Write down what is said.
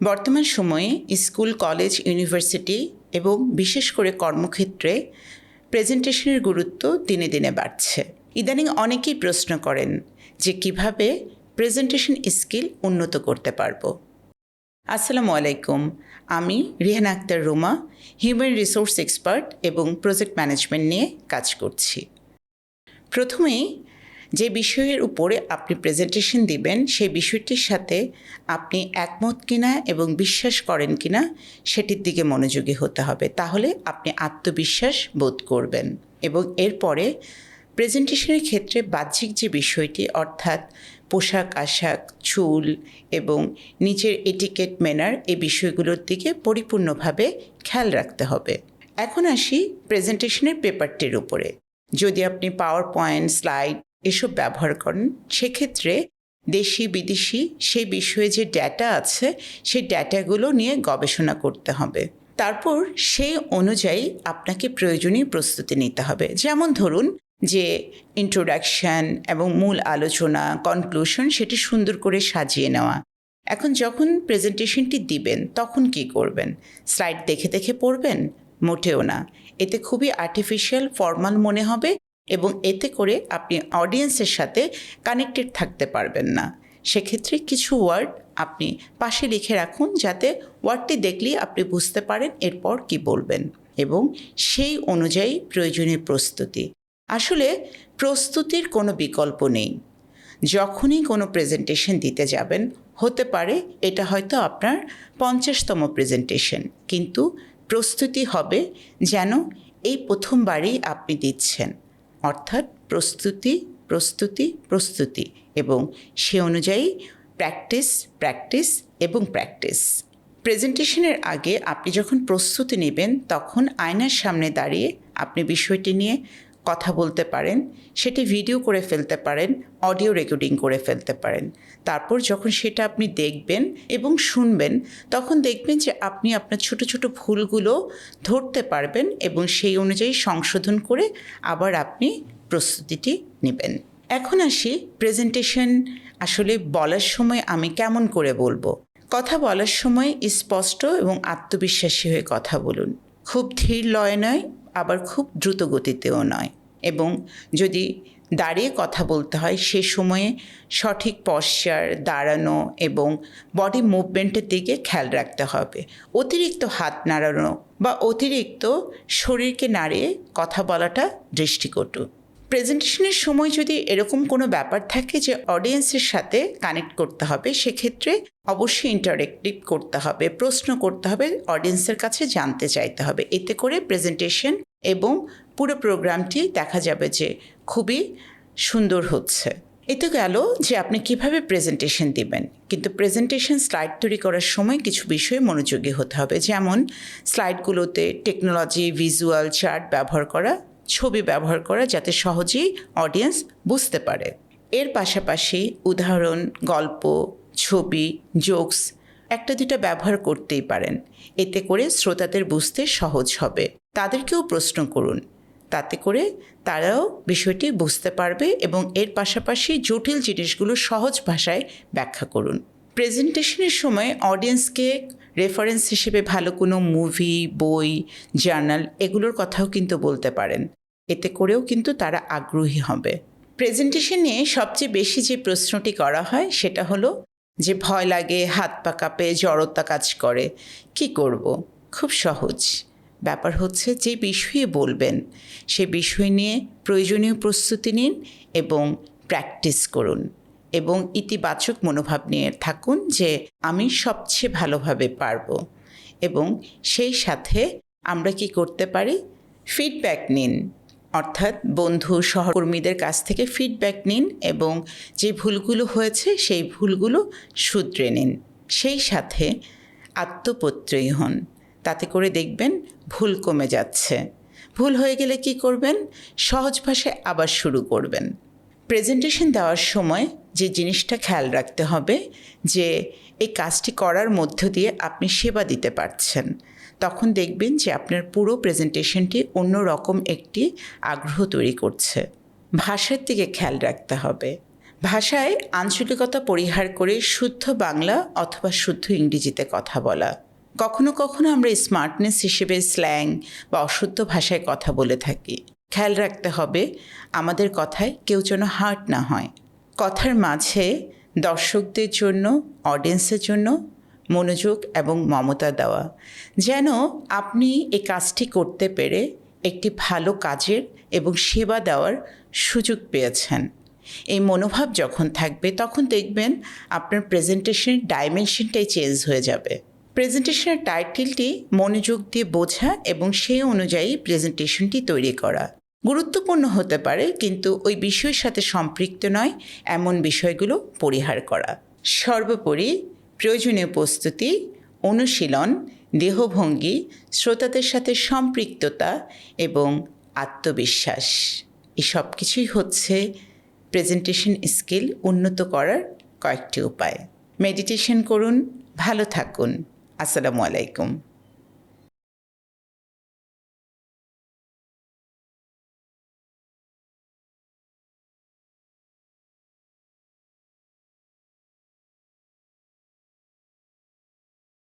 বর্তমান সময়ে school, college, university এবং বিশেষ করে কর্মক্ষেত্রে প্রেজেন্টেশনের গুরুত্ব দিনে দিনে বাড়ছে। ইদানিং অনেকেই প্রশ্ন করেন যে কিভাবে প্রেজেন্টেশন স্কিল উন্নত করতে পারবো। আসসালামু আলাইকুম, আমি Rihana Akter Ruma, human resource expert এবং প্রজেক্ট ম্যানেজমেন্ট নিয়ে কাজ করছি। প্রথমেই যে বিষয়ের উপরে আপনি প্রেজেন্টেশন দিবেন সেই বিষয়টির সাথে আপনি একমত কিনা এবং বিশ্বাস করেন কিনা সেটির দিকে মনোযোগী হতে হবে। তাহলে আপনি আত্মবিশ্বাস বোধ করবেন এবং এরপরে প্রেজেন্টেশনের ক্ষেত্রে বাহ্যিক যে বিষয়টি অর্থাৎ পোশাক আশাক, চুল এবং নিচের এটিকেট ম্যানার এই বিষয়গুলোর দিকে পরিপূর্ণভাবে খেয়াল রাখতে হবে। এখন আসি প্রেজেন্টেশনের পেপারটির উপরে। যদি আপনি পাওয়ার পয়েন্ট, স্লাইড এসব ব্যবহার করেন সেক্ষেত্রে দেশি বিদেশি সেই বিষয়ে যে ডেটা আছে সেই ডেটাগুলো নিয়ে গবেষণা করতে হবে। তারপর সেই অনুযায়ী আপনাকে প্রয়োজনীয় প্রস্তুতি নিতে হবে। যেমন ধরুন যে ইন্ট্রোডাকশন এবং মূল আলোচনা, কনক্লুশন সেটি সুন্দর করে সাজিয়ে নেওয়া। এখন যখন প্রেজেন্টেশনটি দিবেন তখন কি করবেন? স্লাইড দেখে দেখে পড়বেন? মোটেও না। এতে খুবই আর্টিফিশিয়াল, ফর্মাল মনে হবে এবং এতে করে আপনি অডিয়েন্সের সাথে কানেক্টেড থাকতে পারবেন না। সেক্ষেত্রে কিছু ওয়ার্ড আপনি পাশে লিখে রাখুন যাতে ওয়ার্ডটি দেখলেই আপনি বুঝতে পারেন এরপর কি বলবেন এবং সেই অনুযায়ী প্রয়োজনীয় প্রস্তুতি। আসলে প্রস্তুতির কোনো বিকল্প নেই। যখনই কোনো প্রেজেন্টেশন দিতে যাবেন, হতে পারে এটা হয়তো আপনার 50তম প্রেজেন্টেশন, কিন্তু প্রস্তুতি হবে যেন এই প্রথমবারই আপনি দিচ্ছেন। অর্থাৎ প্রস্তুতি প্রস্তুতি প্রস্তুতি এবং সে অনুযায়ী প্র্যাকটিস প্র্যাকটিস এবং প্র্যাকটিস। প্রেজেন্টেশনের আগে আপনি যখন প্রস্তুতি নেবেন তখন আয়নার সামনে দাঁড়িয়ে আপনি বিষয়টি নিয়ে কথা বলতে পারেন, সেটি ভিডিও করে ফেলতে পারেন, অডিও রেকর্ডিং করে ফেলতে পারেন। তারপর যখন সেটা আপনি দেখবেন এবং শুনবেন তখন দেখবেন যে আপনি আপনার ছোট ছোট ভুলগুলো ধরতে পারবেন এবং সেই অনুযায়ী সংশোধন করে আবার আপনি প্রস্তুতিটি নেবেন। এখন আসি প্রেজেন্টেশন আসলে বলার সময় আমি কেমন করে বলবো। কথা বলার সময় স্পষ্ট এবং আত্মবিশ্বাসী হয়ে কথা বলুন। খুব ধীর লয়ে নয়, আবার খুব দ্রুত গতিতেও নয়। এবং যদি দাঁড়িয়ে কথা বলতে হয় সে সময়ে সঠিক পশ্চার, দাঁড়ানো এবং বডি মুভমেন্টের দিকে খেয়াল রাখতে হবে। অতিরিক্ত হাত নাড়ানো বা অতিরিক্ত শরীরকে নাড়িয়ে কথা বলাটা দৃষ্টিকটু। প্রেজেন্টেশনের সময় যদি এরকম কোনো ব্যাপার থাকে যে অডিয়েন্সের সাথে কানেক্ট করতে হবে, সেক্ষেত্রে অবশ্যই ইন্টারেক্টিভ করতে হবে, প্রশ্ন করতে হবে, অডিয়েন্সের কাছে জানতে চাইতে হবে। এতে করে প্রেজেন্টেশন এবং পুরো প্রোগ্রামটি দেখা যাবে যে খুবই সুন্দর হচ্ছে। এতে গেল যে আপনি কিভাবে প্রেজেন্টেশন দিবেন, কিন্তু প্রেজেন্টেশন স্লাইড তৈরি করার সময় কিছু বিষয়ে মনোযোগী হতে হবে। যেমন স্লাইডগুলোতে টেকনোলজি, ভিজুয়াল চার্ট ব্যবহার করা, ছবি ব্যবহার করা যাতে সহজেই অডিয়েন্স বুঝতে পারে। এর পাশাপাশি উদাহরণ, গল্প, ছবি, জোকস একটা দুটা ব্যবহার করতেই পারেন। এতে করে শ্রোতাদের বুঝতে সহজ হবে। তাদেরকেও প্রশ্ন করুন, তাতে করে তারাও বিষয়টি বুঝতে পারবে এবং এর পাশাপাশি জটিল জিনিসগুলো সহজ ভাষায় ব্যাখ্যা করুন। প্রেজেন্টেশনের সময় অডিয়েন্সকে রেফারেন্স হিসেবে ভালো কোনো মুভি, বই, জার্নাল এগুলোর কথাও কিন্তু বলতে পারেন। এতে করেও কিন্তু তারা আগ্রহী হবে। প্রেজেন্টেশন নিয়ে সবচেয়ে বেশি যে প্রশ্নটি করা হয় সেটা হলো যে ভয় লাগে, হাত পা কাঁপে, জড়তা কাজ করে, কি করব? খুব সহজ ব্যাপার হচ্ছে যে বিষয়ে বলবেন সে বিষয় নিয়ে প্রয়োজনীয় প্রস্তুতি নিন এবং প্র্যাকটিস করুন এবং ইতিবাচক মনোভাব নিয়ে থাকুন যে আমি সবচেয়ে ভালোভাবে পারবো। এবং সেই সাথে আমরা কি করতে পারি? ফিডব্যাক নিন, অর্থাৎ বন্ধু, সহকর্মীদের কাছ থেকে ফিডব্যাক নিন এবং যে ভুলগুলো হয়েছে সেই ভুলগুলো শুধরে নিন। সেই সাথে আত্মপ্রত্যয়ী হন, তাতে করে দেখবেন ভুল কমে যাচ্ছে। ভুল হয়ে গেলে কি করবেন? সহজ ভাষায় আবার শুরু করবেন। প্রেজেন্টেশন দেওয়ার সময় যে জিনিসটা খেয়াল রাখতে হবে যে এই কাজটি করার মধ্য দিয়ে আপনি সেবা দিতে পারছেন। তখন দেখবেন যে আপনার পুরো প্রেজেন্টেশনটি অন্যরকম একটি আগ্রহ তৈরি করছে। ভাষার দিকে খেয়াল রাখতে হবে। ভাষায় আঞ্চলিকতা পরিহার করে শুদ্ধ বাংলা অথবা শুদ্ধ ইংরেজিতে কথা বলা। কখনো কখনো আমরা স্মার্টনেস হিসেবে স্ল্যাং বা অশুদ্ধ ভাষায় কথা বলে থাকি। খেয়াল রাখতে হবে আমাদের কথায় কেউ যেন হার্ট না হয়। কথার মাঝে দর্শকদের জন্য, অডিয়েন্সের জন্য মনোযোগ এবং মমতা দেওয়া, যেন আপনি এই কাজটি করতে পেরে একটি ভালো কাজের এবং সেবা দেওয়ার সুযোগ পেয়েছেন। এই মনোভাব যখন থাকবে তখন দেখবেন আপনার প্রেজেন্টেশনের ডাইমেনশনটাই চেঞ্জ হয়ে যাবে। প্রেজেন্টেশনের টাইটেলটি মনোযোগ দিয়ে বোঝা এবং সেই অনুযায়ী প্রেজেন্টেশনটি তৈরি করা। গুরুত্বপূর্ণ হতে পারে কিন্তু ওই বিষয়ের সাথে সম্পৃক্ত নয় এমন বিষয়গুলো পরিহার করা। সর্বোপরি প্রয়োজনীয় প্রস্তুতি, অনুশীলন, দেহভঙ্গি, শ্রোতাদের সাথে সম্পৃক্ততা এবং আত্মবিশ্বাস, এই সব কিছুই হচ্ছে প্রেজেন্টেশন স্কিল উন্নত করার কয়েকটি উপায়। মেডিটেশন করুন, ভালো থাকুন। আসসালামু আলাইকুম।